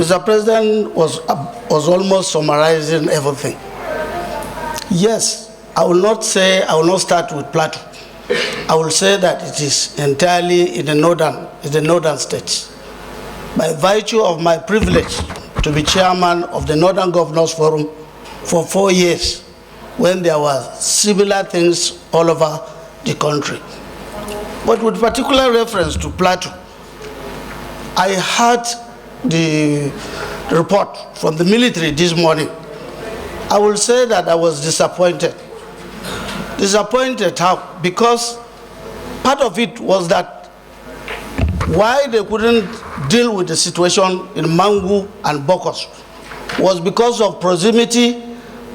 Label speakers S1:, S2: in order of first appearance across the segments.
S1: Mr. President was almost summarizing everything. Yes, I will not start with Plateau. I will say that it is entirely in the northern states. By virtue of my privilege to be chairman of the Northern Governors Forum for 4 years, when there were similar things all over the country. But with particular reference to Plateau, I heard the report from the military this morning. I will say that I was disappointed. Disappointed how? Because part of it was that why they couldn't deal with the situation in Mangu and Bokkos was because of proximity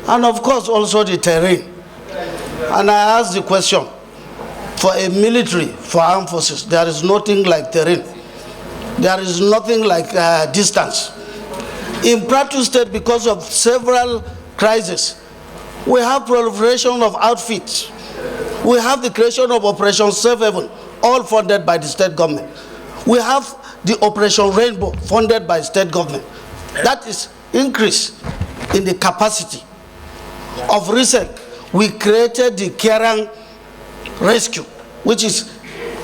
S1: and of course also the terrain. And I asked the question, for a military, for armed forces, there is nothing like terrain. There is nothing like distance. In Plateau State, because of several crises, we have proliferation of outfits. We have the creation of Operation Safe Haven, all funded by the state government. We have the Operation Rainbow, funded by state government. That is increase in the capacity. Of recent, we created the Kerang Rescue, which is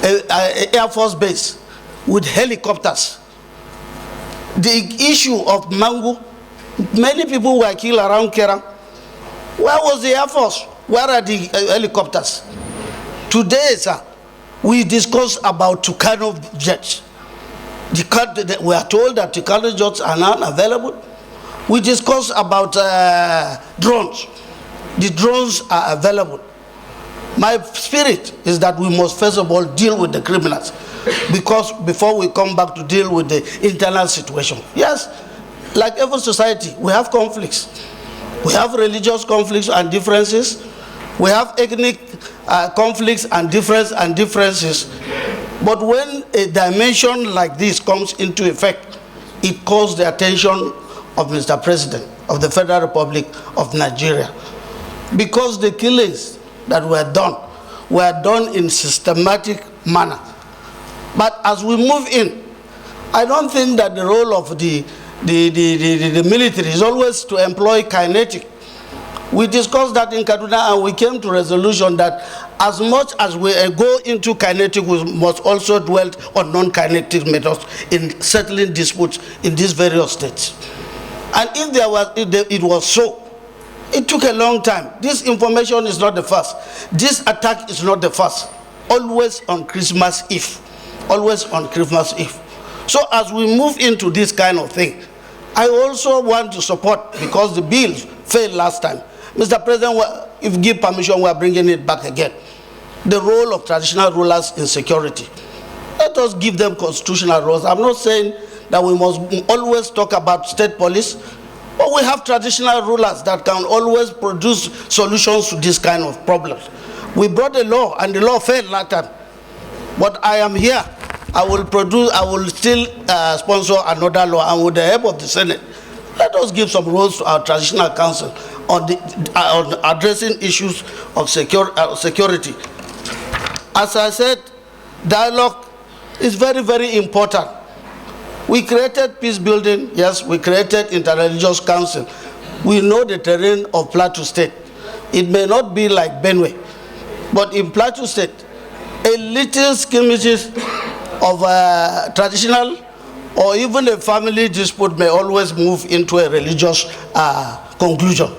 S1: an Air Force base with helicopters. The issue of Mangu, many people were killed around Kerang. Where was the Air Force? Where are the helicopters? Today, sir, we discussed about Tucano jets. We are told that Tucano jets are now available. We discussed about drones. The drones are available. My spirit is that we must first of all deal with the criminals, because before we come back to deal with the internal situation. Yes, like every society, we have conflicts. We have religious conflicts and differences. We have ethnic conflicts and differences. But when a dimension like this comes into effect, it calls the attention of Mr. President of the Federal Republic of Nigeria. Because the killings that were done in systematic manner. But as we move in, I don't think that the role of the military is always to employ kinetic. We discussed that in Kaduna and we came to resolution that as much as we go into kinetic, we must also dwell on non-kinetic methods in settling disputes in these various states. And if it was so, it took a long time. This information is not the first. This attack is not the first. Always on Christmas Eve. Always on Christmas Eve. So as we move into this kind of thing, I also want to support, because the bill failed last time. Mr. President, if you give permission, we are bringing it back again. The role of traditional rulers in security. Let us give them constitutional roles. I'm not saying that we must always talk about state police, but we have traditional rulers that can always produce solutions to this kind of problems. We brought a law, and the law failed last time. But I am here. I will still sponsor another law, and with the help of the Senate, let us give some roles to our traditional council on addressing issues of security. As I said, dialogue is very, very important. We created peace building, yes, we created interreligious council. We know the terrain of Plateau State. It may not be like Benue, but in Plateau State, a little skirmishes of traditional or even a family dispute may always move into a religious conclusion.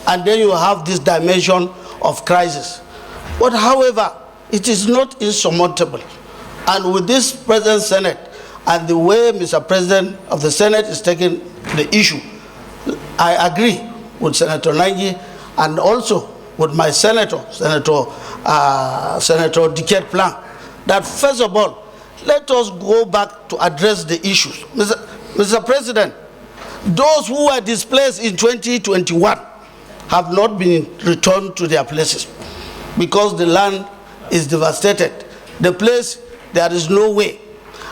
S1: And then you have this dimension of crisis. But however, it is not insurmountable. And with this present Senate, and the way Mr. President of the Senate is taking the issue, I agree with Senator Nangi and also with my Senator Diket Plang, that first of all, let us go back to address the issues. Mr. President, those who were displaced in 2021 have not been returned to their places because the land is devastated. The place, there is no way.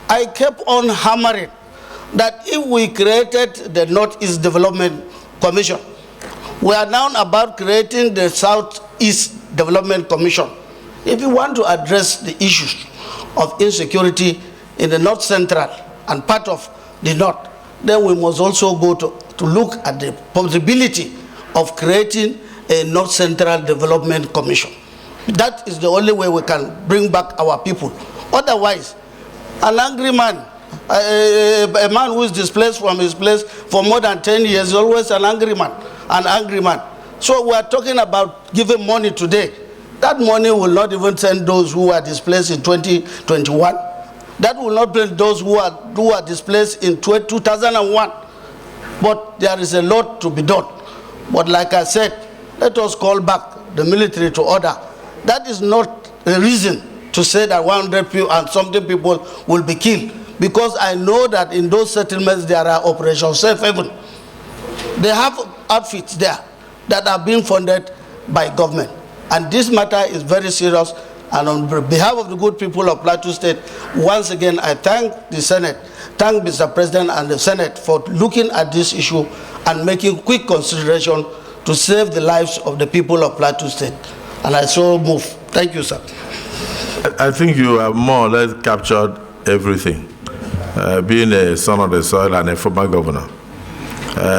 S1: I kept on hammering that if we created the Northeast Development Commission, we are now about creating the Southeast Development Commission. If you want to address the issues of insecurity in the North Central and part of the North, then we must also go to look at the possibility of creating a North Central Development Commission. That is the only way we can bring back our people. Otherwise, an angry man, a man who is displaced from his place for more than 10 years is always an angry man, So we are talking about giving money today. That money will not even send those who are displaced in 2021. That will not bring those who are displaced in 2001. But there is a lot to be done. But like I said, let us call back the military to order. That is not a reason to say that 100 people and something people will be killed. Because I know that in those settlements there are Operation Safe Haven. They have outfits there that are being funded by government. And this matter is very serious. And on behalf of the good people of Plateau State, once again, I thank the Senate, thank Mr. President and the Senate for looking at this issue and making quick consideration to save the lives of the people of Plateau State. And I so move. Thank you, sir.
S2: I think you have more or less captured everything, being a son of the soil and a former governor.